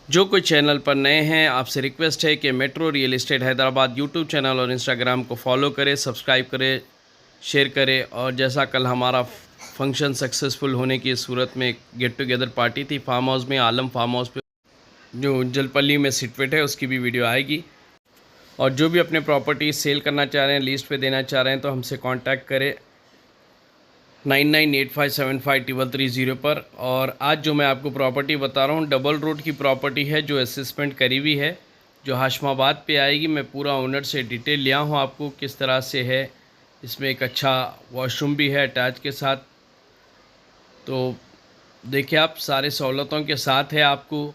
जो कोई चैनल पर नए हैं आपसे रिक्वेस्ट है कि metro real estate Hyderabad YouTube channel और इंस्टाग्राम को फॉलो करें, सब्सक्राइब करें, शेयर करें। और जैसा कल हमारा फंक्शन सक्सेसफुल होने की सूरत में गेट टुगेदर पार्टी थी फार्म हाउस में, आलम फार्म हाउस पे जो जलपल्ली में सिटवेट है, उसकी भी वीडियो आएगी। और जो भी अपने प्रॉपर्टी सेल करना चाह रहे हैं, लीस्ट पे देना चाह रहे हैं, तो हमसे कांटेक्ट करें 9985753330 पर। और आज जो मैं आपको प्रॉपर्टी बता रहा हूँ डबल रोड की प्रॉपर्टी है, जो असेसमेंट करी हुई है, जो हाशमाबाद पे आएगी। मैं पूरा ओनर से डिटेल लिया हूँ आपको किस तरह से है। इसमें एक अच्छा वॉशरूम भी है अटैच के साथ। तो देखिए आप, सारे सहूलतों के साथ है। आपको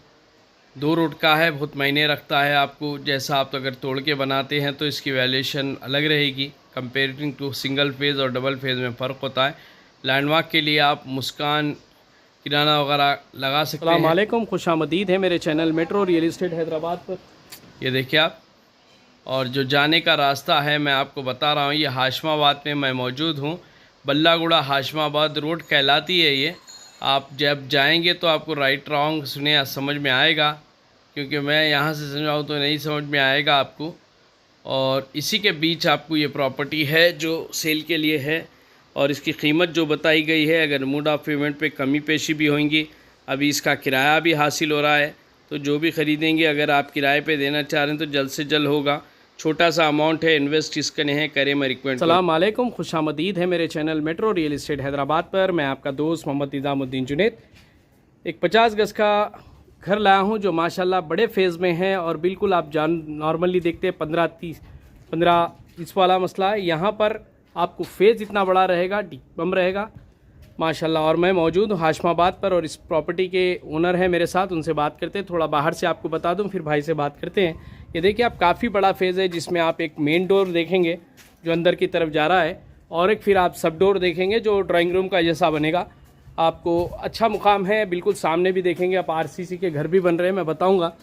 2 रोड का है, बहुत मायने रखता है आपको। जैसा आप अगर तोड़ के बनाते हैं तो इसकी वैल्यूएशन अलग रहेगी कंपेयरिंग टू सिंगल फेज़ और डबल फेज़ में फ़र्क होता है। लैंडमार्क के लिए आप मुस्कान किराना वगैरह लगा सकते हैं। अस्सलामुअलैकुम, खुशामदीद है मेरे channel metro real estate Hyderabad पर। ये देखिए आप, और जो जाने का रास्ता है मैं आपको बता रहा हूँ। ये हाशमाबाद में मैं मौजूद हूँ। बल्लागुड़ा हाशमाबाद रोड कहलाती है ये। आप जब जाएंगे तो आपको राइट रॉन्ग सुने समझ में आएगा, क्योंकि मैं यहाँ से समझाऊँ तो नहीं समझ में आएगा आपको। और इसी के बीच आपको ये प्रॉपर्टी है जो सेल के लिए है। और इसकी कीमत जो बताई गई है, अगर मूड ऑफ पेमेंट पे कमी पेशी भी होंगी। अभी इसका किराया भी हासिल हो रहा है, तो जो भी ख़रीदेंगे, अगर आप किराए पे देना चाह रहे हैं तो जल्द से जल्द होगा। छोटा सा अमाउंट है, इन्वेस्ट इसका नहीं है, करें मैं रिकमेंड। अस्सलामुअलैकुम, खुशामदीद है मेरे channel metro real estate Hyderabad पर। मैं आपका दोस्त मोहम्मद निज़ामुद्दीन जुनैद। एक 50 गज़ का घर लाया हूँ जो माशाल्लाह बड़े फेज़ में है। और बिल्कुल आप नॉर्मली देखते हैं 15-30 वाला मसला है। यहाँ पर आपको फेज़ इतना बड़ा रहेगा, कम रहेगा माशाल्लाह। और मैं मौजूद हूँ हाशमाबाद पर, और इस प्रॉपर्टी के ओनर हैं मेरे साथ, उनसे बात करते हैं। थोड़ा बाहर से आपको बता दूँ, फिर भाई से बात करते हैं। ये देखिए आप, काफ़ी बड़ा फेज़ है, जिसमें आप एक मेन डोर देखेंगे जो अंदर की तरफ जा रहा है, और एक फिर आप सब डोर देखेंगे जो ड्राइंग रूम का जैसा बनेगा। आपको अच्छा मुकाम है। बिल्कुल सामने भी देखेंगे आप, आरसीसी के घर भी बन रहे हैं, मैं बताऊँगा।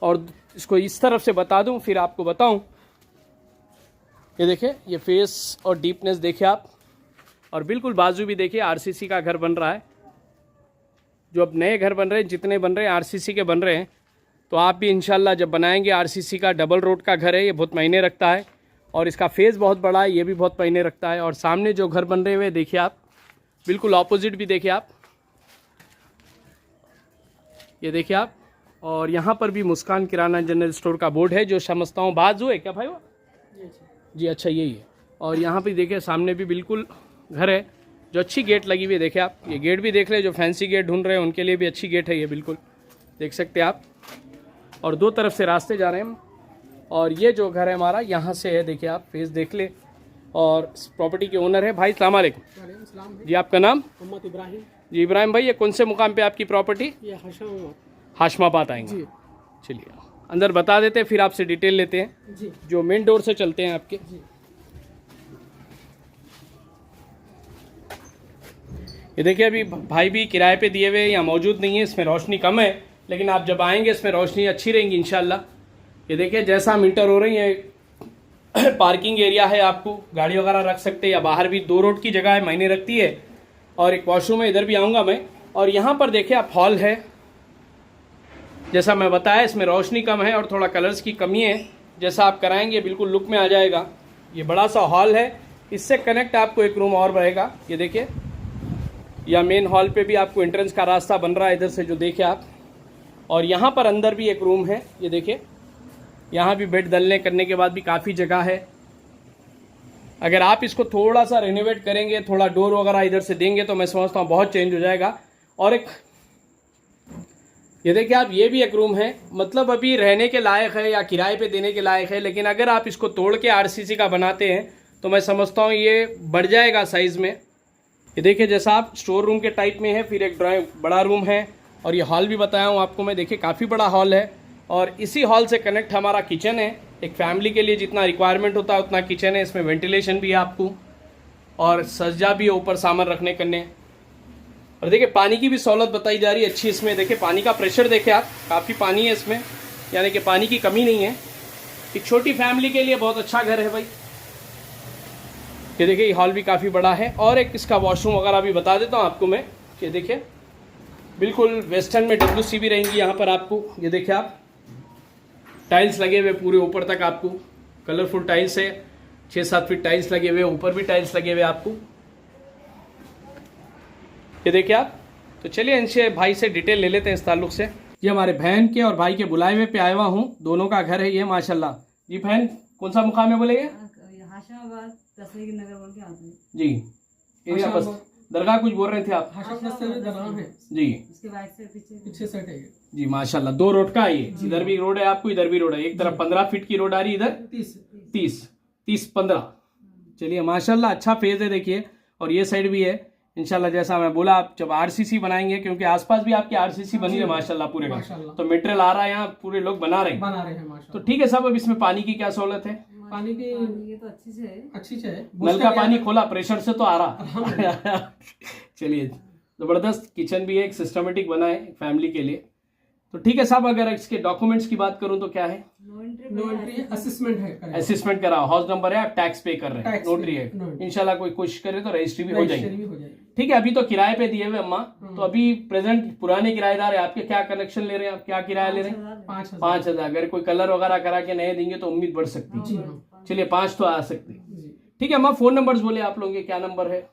और इसको इस तरफ से बता दूँ फिर आपको बताऊँ। ये देखिए, ये फेस और डीपनेस देखिए आप, और बिल्कुल बाजू भी देखिए आरसीसी का घर बन रहा है। जो अब नए घर बन रहे हैं, जितने बन रहे हैं आरसीसी के बन रहे हैं, तो आप भी इंशाल्लाह जब बनाएंगे आरसीसी का डबल रोड का घर है, ये बहुत मायने रखता है। और इसका फेज़ बहुत बड़ा है, ये भी बहुत मायने रखता है। और सामने जो घर बन रहे हुए देखिए आप, बिल्कुल ऑपोजिट भी देखिए आप, ये देखिए आप। और यहाँ पर भी मुस्कान किराना जनरल स्टोर का बोर्ड है, जो समझता हूँ बाजू है क्या भाई वो जी, अच्छा यही है। और यहाँ पे देखिए सामने भी बिल्कुल घर है, जो अच्छी गेट लगी हुई है। देखिए आप, ये गेट भी देख ले, जो फैंसी गेट ढूंढ रहे हैं उनके लिए भी अच्छी गेट है ये, बिल्कुल देख सकते हैं आप। और 2 तरफ से रास्ते जा रहे हैं हम। और ये जो घर है हमारा, यहाँ से है, देखिए आप फेस देख ले। और इस प्रॉपर्टी के ओनर है भाई। अस्सलाम वालेकुम जी, आपका नाम? मोहम्मद इब्राहिम जी इब्राहिम भाई, ये कौन से मुकाम पे आपकी प्रॉपर्टी? ये हाशमाबाद आएंगे। चलिए अंदर बता देते हैं, फिर आपसे डिटेल लेते हैं जी। जो मेन डोर से चलते हैं आपके जी। ये देखिए, अभी भाई भी किराए पे दिए हुए या मौजूद नहीं है, इसमें रोशनी कम है, लेकिन आप जब आएंगे इसमें रोशनी अच्छी रहेंगी इंशाल्लाह। ये देखिए, जैसा हम इंटर हो रही है, पार्किंग एरिया है, आपको गाड़ी वगैरह रख सकते हैं, या बाहर भी 2 रोड की जगह है, मायने रखती है। और एक वॉशरूम है, इधर भी आऊँगा मैं। और यहाँ पर देखिए आप, हॉल है, जैसा मैं बताया इसमें रोशनी कम है और थोड़ा कलर्स की कमी है। जैसा आप कराएंगे बिल्कुल लुक में आ जाएगा। ये बड़ा सा हॉल है, इससे कनेक्ट आपको एक रूम और रहेगा। ये देखिए, या मेन हॉल पे भी आपको एंट्रेंस का रास्ता बन रहा है इधर से, जो देखिए आप। और यहाँ पर अंदर भी एक रूम है, ये देखिए, यहाँ भी बेड डलने करने के बाद भी काफ़ी जगह है। अगर आप इसको थोड़ा सा रेनोवेट करेंगे, थोड़ा डोर वगैरह इधर से देंगे, तो मैं समझता हूँ बहुत चेंज हो जाएगा। और एक ये देखिए आप, ये भी एक रूम है, मतलब अभी रहने के लायक है या किराए पे देने के लायक है। लेकिन अगर आप इसको तोड़ के आरसीसी का बनाते हैं तो मैं समझता हूँ ये बढ़ जाएगा साइज़ में। ये देखिए, जैसा आप स्टोर रूम के टाइप में है, फिर एक बड़ा रूम है। और ये हॉल भी बताया हूँ आपको मैं, देखिए काफ़ी बड़ा हॉल है। और इसी हॉल से कनेक्ट हमारा किचन है। एक फैमिली के लिए जितना रिक्वायरमेंट होता है उतना किचन है। इसमें वेंटिलेशन भी है आपको, और सज्जा भी है ऊपर सामान रखने करने। और देखिए, पानी की भी सहूलत बताई जा रही है अच्छी इसमें। देखिए पानी का प्रेशर देखिए आप, काफ़ी पानी है इसमें, यानी कि पानी की कमी नहीं है। एक छोटी फैमिली के लिए बहुत अच्छा घर है भाई। ये देखिए, ये हॉल भी काफ़ी बड़ा है। और एक इसका वॉशरूम वगैरह भी बता देता हूँ आपको मैं। ये देखिए, बिल्कुल वेस्टर्न में WC भी रहेंगी यहाँ पर आपको। ये देखिए आप, टाइल्स लगे हुए पूरे ऊपर तक आपको, कलरफुल टाइल्स है, 6-7 फीट टाइल्स लगे हुए, ऊपर भी टाइल्स लगे हुए आपको। ये देखिए आप। तो चलिए इनसे भाई से डिटेल ले लेते हैं इस ताल्लुक से। ये हमारे बहन के और भाई के बुलाए हुए पे आया हुआ हूँ, दोनों का घर है ये माशाल्लाह। जी बहन, कौन सा मुकाम है बोलेंगे? हाशमाबाद तस्वीर नगर बोल के आते हैं जी, एरिया बस दरगाह कुछ बोल रहे थे आप? जी, उसके बाद से पीछे साइड है जी माशाल्लाह। 2 रोड का है ये, इधर भी रोड है आपको, इधर भी रोड है। एक तरफ 15 फीट की रोड आ रही है, इधर 30-15। चलिए माशाल्लाह, अच्छा फेज है देखिए। और ये साइड भी है इंशाल्लाह, जैसा मैं बोला आप जब RCC बनाएंगे, क्योंकि आसपास भी आपकी RCC बनी है माशाल्लाह पूरे का, तो मटेरियल आ रहा है यहाँ, पूरे लोग बना रहे हैं माशाल्लाह। तो ठीक है साहब। अब इसमें पानी की क्या सहूलत है? पानी की ये तो अच्छी से है नल का पानी खोला, प्रेशर से तो आ रहा। चलिए जबरदस्त किचन भी है, एक सिस्टमेटिक बना है फैमिली के लिए। तो ठीक है साहब, अगर इसके डॉक्यूमेंट्स की बात करूं तो क्या है? नो एंट्री असेसमेंट है, असेसमेंट करा, हाउस नंबर है, आप टैक्स पे कर रहे हैं, टैक्स नोटरी है। नोटरी। इंशाल्लाह कोई कोशिश करे तो रजिस्ट्री भी हो रजिस्ट्री जाएगी। भी हो जाएगी। ठीक है, अभी तो किराए पे दिए हुए अम्मा, तो अभी प्रेजेंट पुराने किराएदार है आपके, क्या कनेक्शन ले रहे हैं आप, क्या किराया ले रहे हैं? 5,000। अगर कोई कलर वगैरह करा के नए देंगे तो उम्मीद बढ़ सकती जी है। हाँ चलिए 5 तो आ सकते हैं। जी। ठीक है अम्मा, फोन नंबर बोले आप लोगों के, क्या नंबर है?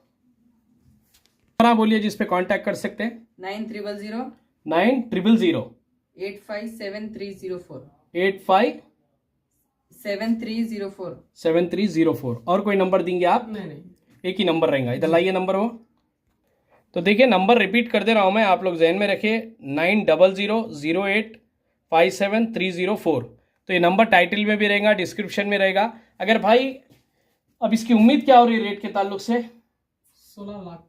बोलिए जिसपे कांटेक्ट कर सकते हैं। 9000 9000 857304 85 7304। 7304। और कोई नंबर देंगे आप? नहीं एक ही नंबर रहेगा। इधर लाइए नंबर वो। तो देखिए नंबर रिपीट कर दे रहा हूँ मैं, आप लोग जहन में रखिए, 900008573004। तो ये नंबर टाइटल में भी रहेगा, डिस्क्रिप्शन में रहेगा। अगर भाई अब इसकी उम्मीद क्या हो रही है रेट के ताल्लुक से? 16 लाख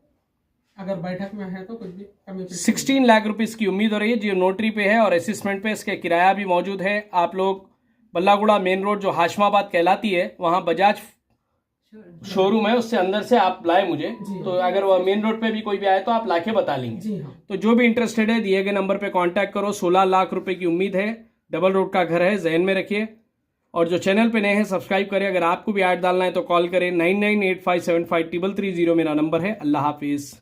अगर बैठक में है तो कुछ भी कमी 16 लाख रुपीस की उम्मीद हो रही है, जो नोटरी पे है और असिस्मेंट पे। इसका किराया भी मौजूद है। आप लोग बल्लागुड़ा मेन रोड जो हाशमाबाद कहलाती है, वहाँ बजाज शोरूम है, उससे अंदर से आप लाए मुझे। तो अगर वो मेन रोड पे भी कोई भी आए तो आप लाके बता लेंगे। जी हाँ। तो जो भी इंटरेस्टेड है दिए गए नंबर पे कांटेक्ट करो। 16 लाख रुपए की उम्मीद है, डबल रोड का घर है, जहन में रखिए। और जो चैनल पे नए हैं सब्सक्राइब करें। अगर आपको भी ऐड डालना है तो कॉल करें 9985753330 मेरा नंबर है। अल्लाह हाफिज़।